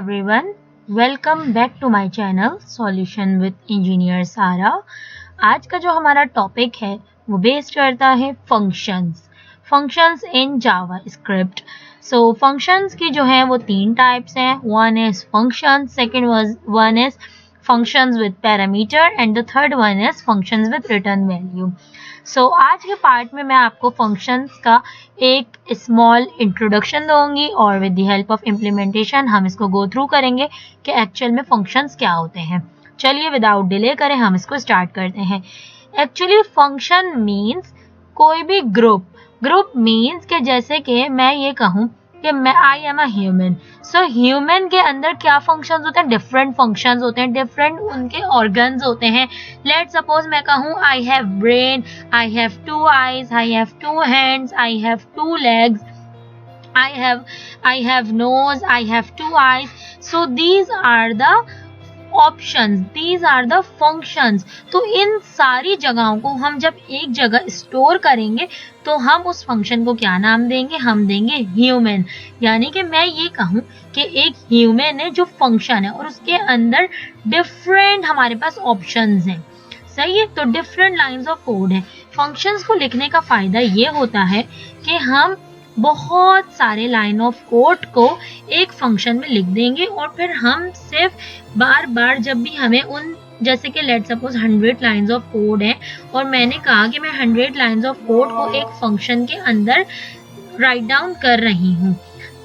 everyone, welcome back to my channel Solution with Engineer सारा। आज का जो हमारा टॉपिक है वो बेस्ड करता है functions in JavaScript. So functions की जो है वो तीन टाइप्स हैं। One is function, second one is functions with parameter and the third one is functions with return value. So आज के पार्ट में मैं आपको फंक्शंस का एक स्मॉल इंट्रोडक्शन दूंगी और with the help of implementation हम इसको गो थ्रू करेंगे कि एक्चुअल में फंक्शंस क्या होते हैं। चलिए विदाउट डिले करें हम इसको स्टार्ट करते हैं। एक्चुअली फंक्शन मीन्स कोई भी ग्रुप मीन्स के जैसे कि मैं ये कहूँ कि मैं I am a human. So human के अंदर क्या फंक्शंस होते हैं? डिफरेंट फंक्शंस होते हैं, डिफरेंट उनके ऑर्गन्स होते हैं। लेट सपोज मैं कहूँ I have brain, I have 2 eyes, I have 2 hands, I have 2 legs, I have nose, I have 2 eyes. So these are the options, these are the functions. तो इन सारी जगहों को हम जब एक जगह स्टोर करेंगे तो हम उस फंक्शन को क्या नाम देंगे? हम देंगे ह्यूमन। यानी कि मैं ये कहूँ कि एक ह्यूमन है जो फंक्शन है और उसके अंदर डिफरेंट हमारे पास ऑप्शंस हैं। सही है, तो डिफरेंट लाइंस ऑफ कोड है। फंक्शंस को लिखने का फायदा ये होता है कि हम बहुत सारे लाइन ऑफ कोड को एक फंक्शन में लिख देंगे और फिर हम सिर्फ बार बार जब भी हमें उन जैसे कि let suppose 100 lines of code है और मैंने कहा कि मैं 100 लाइंस ऑफ कोड को एक फंक्शन के अंदर राइट डाउन कर रही हूँ,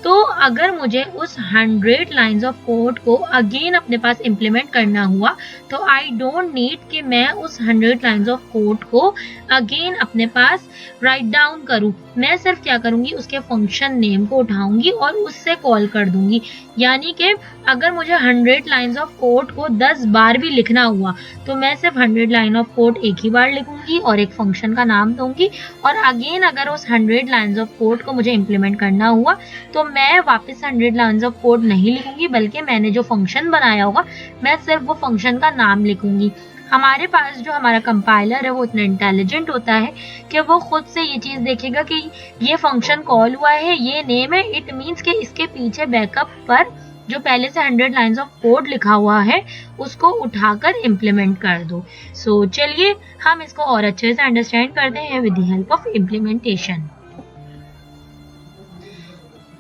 तो अगर मुझे उस 100 लाइंस ऑफ कोड को अगेन अपने पास इम्प्लीमेंट करना हुआ तो आई डोंट नीड कि मैं उस 100 लाइंस ऑफ कोड को अगेन अपने पास राइट डाउन करूं। मैं सिर्फ क्या करूंगी, उसके फंक्शन नेम को उठाऊंगी और उससे कॉल कर दूंगी। यानी कि अगर मुझे 100 लाइंस ऑफ कोड को 10 बार भी लिखना हुआ तो मैं सिर्फ 100 लाइन ऑफ कोड एक ही बार लिखूंगी और एक फंक्शन का नाम दूंगी, और अगेन अगर उस 100 लाइंस ऑफ कोड को मुझे इम्प्लीमेंट करना हुआ तो मैं वापस 100 लाइंस ऑफ कोड नहीं लिखूंगी, बल्कि मैंने जो फंक्शन बनाया होगा मैं सिर्फ वो फंक्शन का नाम लिखूंगी। हमारे पास जो हमारा कंपाइलर है वो इतना इंटेलिजेंट होता है कि वो खुद से ये चीज देखेगा कि ये फंक्शन कॉल हुआ है, ये नेम है, इट मीन्स कि इसके पीछे बैकअप पर जो पहले से 100 लाइंस ऑफ कोड लिखा हुआ है उसको उठाकर इम्प्लीमेंट कर दो। सो चलिए हम इसको और अच्छे से अंडरस्टैंड करते हैं with the help of implementation.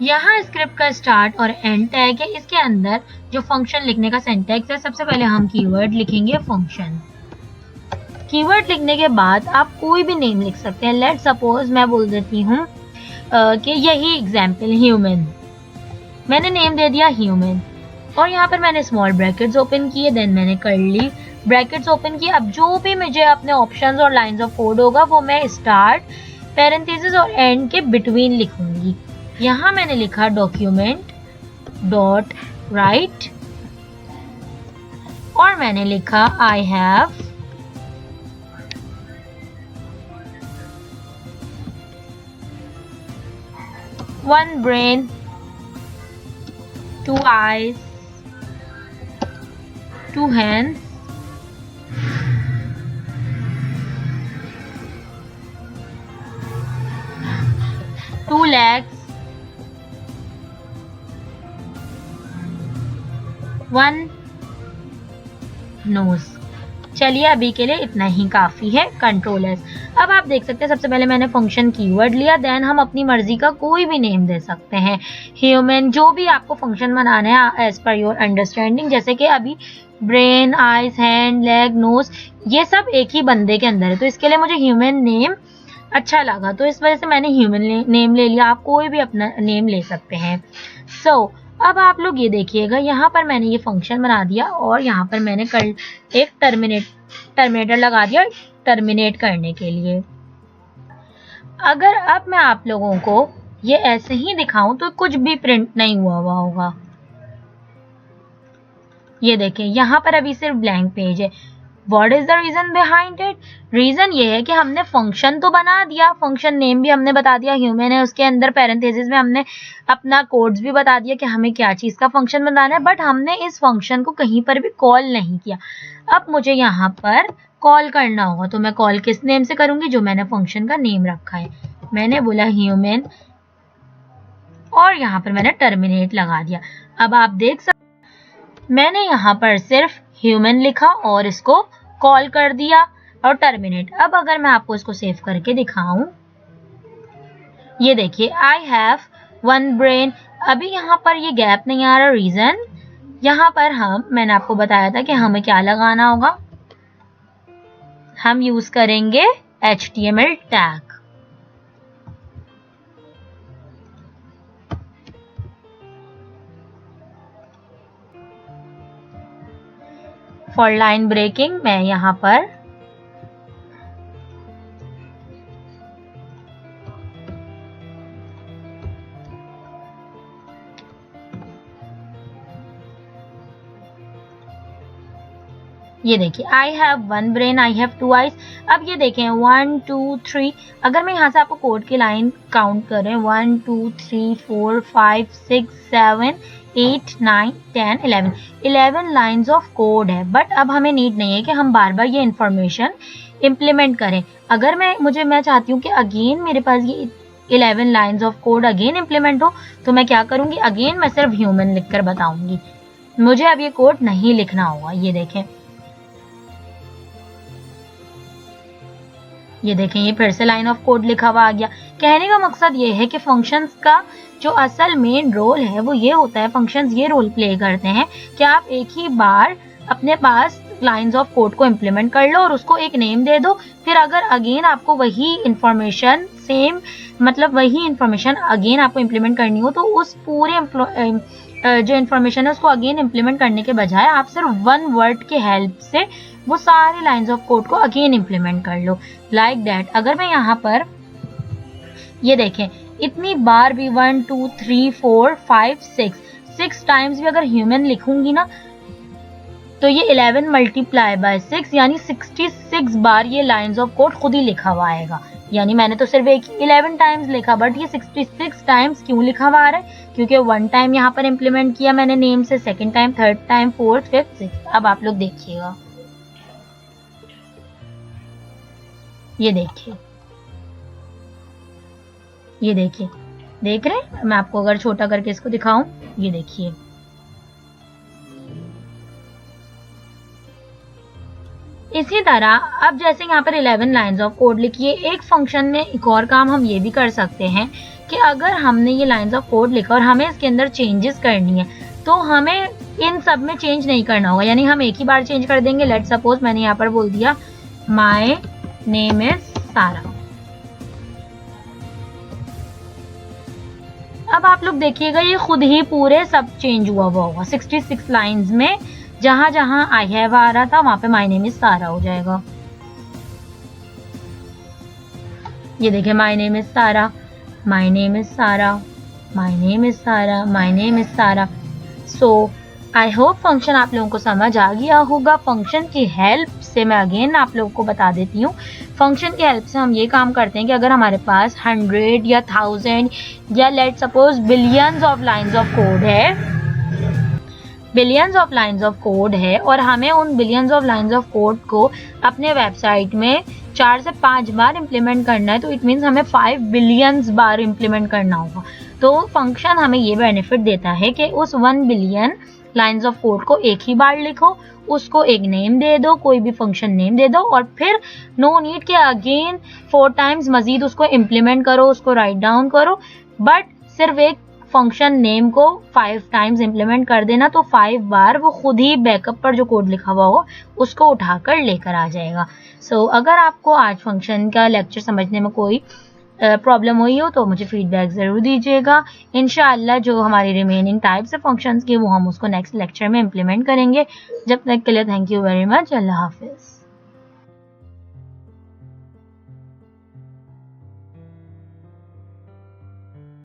यहाँ स्क्रिप्ट का स्टार्ट और एंड टैग है। इसके अंदर जो फंक्शन लिखने का सिंटैक्स है, सबसे पहले हम कीवर्ड लिखेंगे फंक्शन। कीवर्ड लिखने के बाद आप कोई भी नेम लिख सकते हैं। लेट सपोज मैं बोल देती हूँ कि यही एग्जाम्पल ह्यूमन, मैंने नेम दे दिया ह्यूमन और यहाँ पर मैंने स्मॉल ब्रैकेट्स ओपन किए, देन मैंने कर्ली ब्रैकेट्स ओपन किए। अब जो भी मुझे अपने ऑप्शंस और लाइंस ऑफ कोड होगा वो मैं स्टार्ट, पैरेंथेसिस और एंड के बिटवीन लिखूंगी। यहाँ मैंने लिखा डॉक्यूमेंट डॉट राइट और मैंने लिखा आई have one brain, 2 eyes, 2 hands, 2 legs, 1 nose। चलिए अभी के लिए इतना ही काफी है। Control S. अब आप देख सकते हैं सबसे पहले मैंने फंक्शन कीवर्ड लिया, देन हम अपनी मर्जी का कोई भी नेम दे सकते हैं, ह्यूमन, जो भी आपको फंक्शन बनाना है एज पर योर अंडरस्टैंडिंग। जैसे कि अभी brain, eyes, hand, leg, nose ये सब एक ही बंदे के अंदर है, तो इसके लिए मुझे ह्यूमन नेम अच्छा लगा तो इस वजह से मैंने ह्यूमन नेम ले लिया। आप कोई भी अपना नेम ले सकते हैं। सो अब आप लोग ये देखिएगा, यहाँ पर मैंने ये फंक्शन बना दिया और यहाँ पर मैंने एक टर्मिनेटर लगा दिया टर्मिनेट करने के लिए। अगर अब मैं आप लोगों को ये ऐसे ही दिखाऊं तो कुछ भी प्रिंट नहीं हुआ होगा। ये देखें यहाँ पर अभी सिर्फ ब्लैंक पेज है। What is the reason behind it? Reason ये है कि हमने फंक्शन तो बना दिया, फंक्शन नेम भी हमने बता दिया ह्यूमन है, उसके अंदर पैरेंथेसिस में हमने अपना कोड्स भी बता दिया कि हमें क्या चीज का फंक्शन बनाना है, बट हमने इस फंक्शन को कहीं पर भी कॉल नहीं किया। अब मुझे यहाँ पर कॉल करना होगा तो मैं कॉल किस नेम से करूंगी? जो मैंने फंक्शन का नेम रखा है, मैंने बोला ह्यूमन और यहाँ पर मैंने टर्मिनेट लगा दिया। अब आप देख सकते मैंने यहाँ पर सिर्फ ह्यूमन लिखा और इसको कॉल कर दिया और टर्मिनेट। अब अगर मैं आपको इसको सेव करके दिखाऊं, ये देखिए आई हैव वन ब्रेन। अभी यहाँ पर ये गैप नहीं आ रहा, रीजन यहाँ पर मैंने आपको बताया था कि हमें क्या लगाना होगा, हम यूज करेंगे HTML tag. For line breaking मैं यहाँ पर ये देखिए I have one brain, I have two eyes. अब ये देखें 1 2 3, अगर मैं यहाँ से आपको कोड की लाइन काउंट करें 1 2 3 4 5 6 7 8 9 10 11 लाइन्स ऑफ कोड है। बट अब हमें नीड नहीं है कि हम बार बार ये इंफॉर्मेशन इम्प्लीमेंट करें। अगर मैं चाहती हूँ कि अगेन मेरे पास ये 11 lines of code again implement हो, तो मैं क्या करूँगी, अगेन मैं सिर्फ ह्यूमन लिख कर बताऊंगी। मुझे अब ये कोड नहीं लिखना होगा। ये देखें ये फिर से लाइन ऑफ कोड लिखा हुआ आ गया। कहने का मकसद ये है कि फंक्शंस का जो असल मेन रोल है वो ये होता है, फंक्शंस ये रोल प्ले करते हैं कि आप एक ही बार अपने पास लाइंस ऑफ कोड को इम्प्लीमेंट कर लो और उसको एक नेम दे दो। फिर अगर अगेन आपको वही इंफॉर्मेशन वही इंफॉर्मेशन अगेन आपको इम्प्लीमेंट करनी हो, तो उस पूरे जो इन्फॉर्मेशन है उसको अगेन इम्प्लीमेंट करने के बजाय आप सिर्फ वन वर्ड के हेल्प से वो सारे लाइंस ऑफ कोड को अगेन इम्प्लीमेंट कर लो, लाइक दैट। अगर मैं यहाँ पर ये देखें इतनी बार भी 1 2 3 4 5 6 टाइम्स भी अगर ह्यूमन लिखूंगी ना, तो ये 11 मल्टीप्लाई बाय 6 यानी 66 बार ये लाइंस ऑफ कोड खुद ही लिखा हुआ आएगा। यानी मैंने तो सिर्फ 11 टाइम्स लिखा, बट ये 66 टाइम्स क्यों लिखा हुआ आ रहा है, क्योंकि वन टाइम यहाँ पर इम्प्लीमेंट किया मैंने नेम से, second time, third time, fourth, fifth, six. अब आप लोग देखिएगा, ये देखिए देख रहे हैं। मैं आपको अगर छोटा करके इसको दिखाऊं, ये देखिए इसी तरह अब जैसे यहाँ पर 11 लाइंस ऑफ कोड लिखिए। एक फंक्शन में एक और काम हम ये भी कर सकते हैं कि अगर हमने ये लाइंस ऑफ कोड लिखा और हमें इसके अंदर चेंजेस करनी है, तो हमें इन सब में चेंज नहीं करना होगा। यानी हम एक ही बार चेंज कर देंगे। लेट सपोज मैंने यहाँ पर बोल दिया माय नेम इज सारा। अब आप लोग देखिएगा ये खुद ही पूरे सब चेंज हुआ होगा। 66 लाइंस में जहां जहां आई हैव आ रहा था वहां पे माय नेम इज सारा हो जाएगा। ये देखिए माय नेम इज सारा, माय नेम इज सारा, माय नेम इज सारा, माय नेम इज सारा। सो आई होप फंक्शन आप लोगों को समझ आ गया होगा। फंक्शन की हेल्प से मैं अगेन आप लोगों को बता देती हूँ। फंक्शन की हेल्प से हम ये काम करते हैं कि अगर हमारे पास 100 या 1000 या let suppose billions of lines of code है, billions of lines of code है और हमें उन billions of lines of code को अपने वेबसाइट में 4 से 5 बार इम्प्लीमेंट करना है, तो इट मीन्स हमें 5 बिलियंस बार इम्प्लीमेंट करना होगा। तो फंक्शन हमें ये बेनिफिट देता है कि उस 1 बिलियन लाइंस ऑफ कोड को एक ही बार लिखो, उसको एक नेम दे दो, कोई भी फंक्शन नेम दे दो, और फिर नो नीड के अगेन 4 टाइम्स मजीद उसको इम्प्लीमेंट करो, उसको राइट डाउन करो, बट सिर्फ एक फंक्शन नेम को 5 टाइम्स इम्प्लीमेंट कर देना, तो 5 बार वो खुद ही बैकअप पर जो कोड लिखा हुआ हो उसको उठाकर लेकर आ जाएगा। सो अगर आपको आज फंक्शन का लेक्चर समझने में कोई प्रॉब्लम हुई हो तो मुझे फीडबैक ज़रूर दीजिएगा। इंशाअल्लाह जो हमारी रिमेनिंग टाइप्स ऑफ फंक्शंस की वो हम उसको नेक्स्ट लेक्चर में इम्प्लीमेंट करेंगे। जब तक के लिए थैंक यू वेरी मच। अल्लाह हाफिज़।